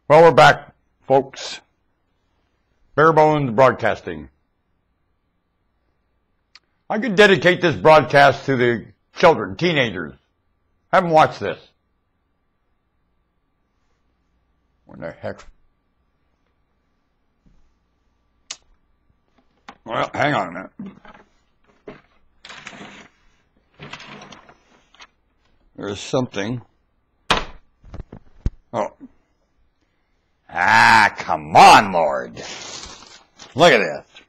Well, we're back, folks. Bare bones broadcasting. I could dedicate this broadcast to the children, teenagers. Haven't watched this. What the heck? Well, hang on a minute. There's something. Oh. Ah, come on, Lord. Look at this.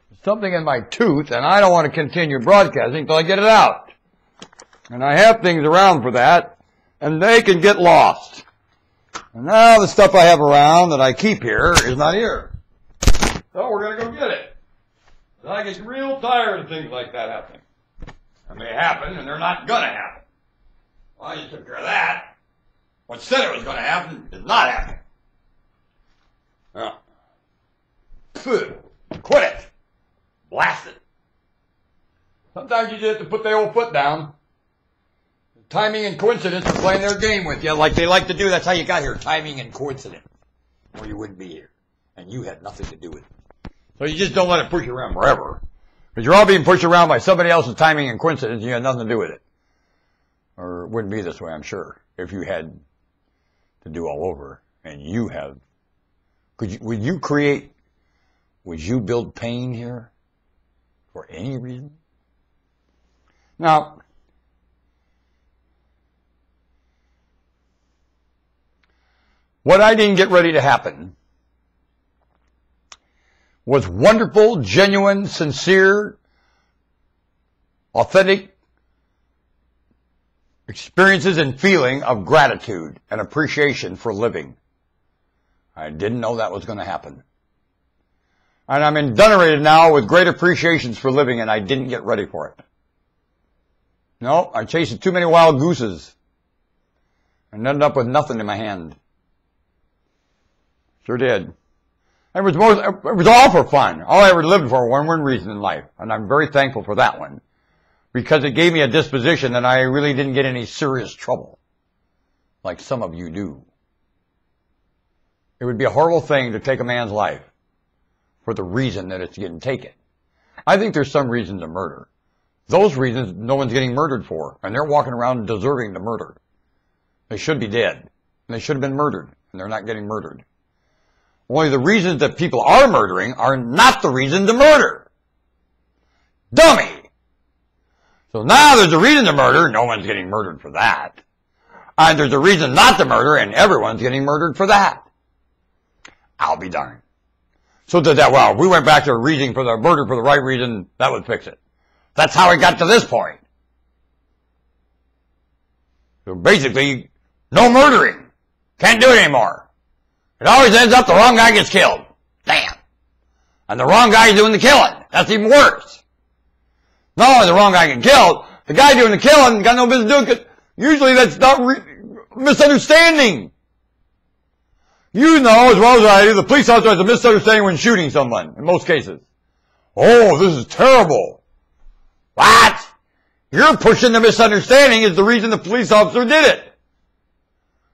There's something in my tooth, and I don't want to continue broadcasting until I get it out. And I have things around for that, and they can get lost. And now the stuff I have around that I keep here is not here. So we're going to go get it. And I get real tired of things like that happening. And they happen, and they're not going to happen. Well, I just took care of that. What said it was going to happen is not happening. Quit it. Blast it. Sometimes you just have to put the old foot down. Timing and coincidence are playing their game with you like they like to do. That's how you got here. Timing and coincidence. Or you wouldn't be here. And you had nothing to do with it. So you just don't let it push you around forever. Because you're all being pushed around by somebody else's timing and coincidence and you had nothing to do with it. Or it wouldn't be this way, I'm sure. If you had to do all over. And you have. Would you build pain here? For any reason? Now, what I didn't get ready to happen was wonderful, genuine, sincere, authentic experiences and feeling of gratitude and appreciation for living. I didn't know that was going to happen. And I'm indunerated now with great appreciations for living, and I didn't get ready for it. No, I chased too many wild gooses and ended up with nothing in my hand. Sure did. It was all for fun. All I ever lived for was one reason in life, and I'm very thankful for that one, because it gave me a disposition that I really didn't get any serious trouble, like some of you do. It would be a horrible thing to take a man's life for the reason that it's getting taken. I think there's some reason to murder. Those reasons no one's getting murdered for, and they're walking around deserving the murder. They should be dead, and they should have been murdered, and they're not getting murdered. Only the reasons that people are murdering are not the reason to murder. Dummy! So now there's a reason to murder, no one's getting murdered for that. And there's a reason not to murder, and everyone's getting murdered for that. I'll be darned. So well, if we went back to reasoning for the murder for the right reason, that would fix it. That's how it got to this point. So basically, no murdering. Can't do it anymore. It always ends up the wrong guy gets killed. Damn. And the wrong guy's doing the killing. That's even worse. Not only the wrong guy getting killed, the guy doing the killing got no business doing it. Usually that's not misunderstanding. You know as well as I do, the police officer has a misunderstanding when shooting someone, in most cases. Oh, this is terrible. What? You're pushing the misunderstanding as the reason the police officer did it.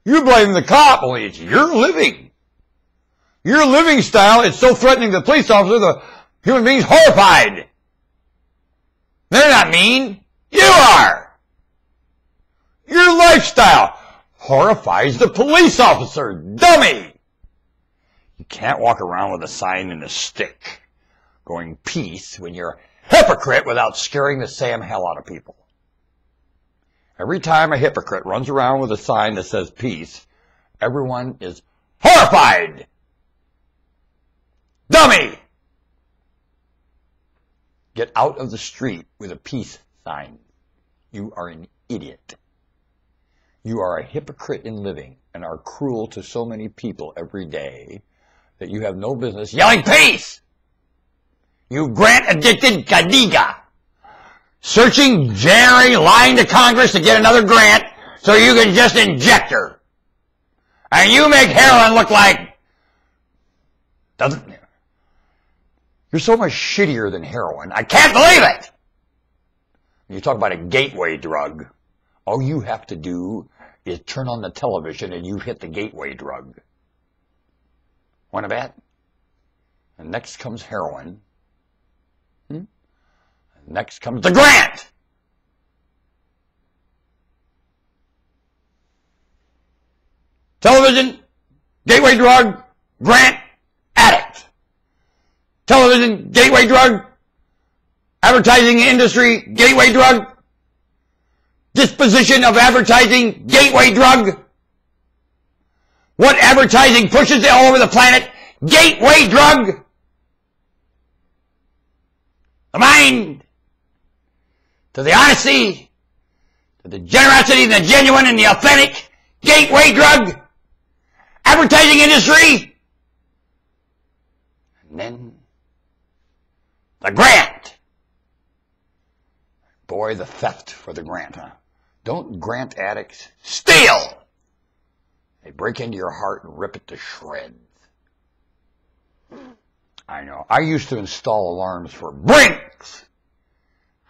You blame the cop, only it's your living. Your living style is so threatening to the police officer, the human being's horrified. They're not mean. You are. Your lifestyle horrifies the police officer. Dummy! You can't walk around with a sign and a stick going peace when you're a hypocrite without scaring the Sam hell out of people. Every time a hypocrite runs around with a sign that says peace, everyone is horrified. Dummy! Get out of the street with a peace sign. You are an idiot. You are a hypocrite in living and are cruel to so many people every day that you have no business yelling peace! You grant-addicted Gadiga! Searching Jerry, lying to Congress to get another grant so you can just inject her. And you make heroin look like... You're so much shittier than heroin. I can't believe it! You talk about a gateway drug. All you have to do is turn on the television and you've hit the gateway drug. Want to bet? And next comes heroin. And next comes the grant. Television, gateway drug, grant, addict. Television, gateway drug, advertising industry, gateway drug, disposition of advertising, gateway drug. What advertising pushes it all over the planet? Gateway drug. The mind, to the honesty, to the generosity, the genuine and the authentic, gateway drug, advertising industry, and then the grant. Boy, the theft for the grant, huh? Don't grant addicts steal? They break into your heart and rip it to shreds. I know. I used to install alarms for brinks.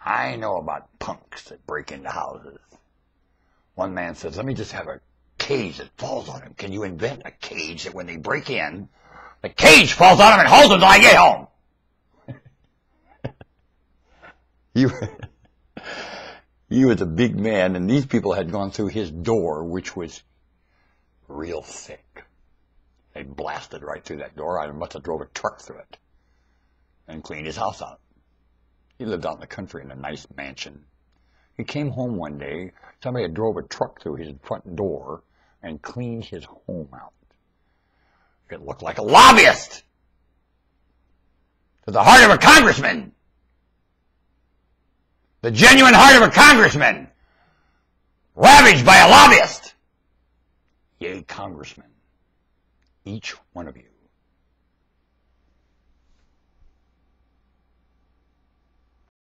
I know about punks that break into houses. One man says, let me just have a cage that falls on him. Can you invent a cage that when they break in, the cage falls on him and holds him till I get home? He was a big man, and these people had gone through his door, which was real thick. They blasted right through that door. I must have drove a truck through it and cleaned his house out. He lived out in the country in a nice mansion. He came home one day. Somebody had drove a truck through his front door and cleaned his home out. It looked like a lobbyist to the heart of a congressman. The genuine heart of a congressman ravaged by a lobbyist. Yea, congressmen, each one of you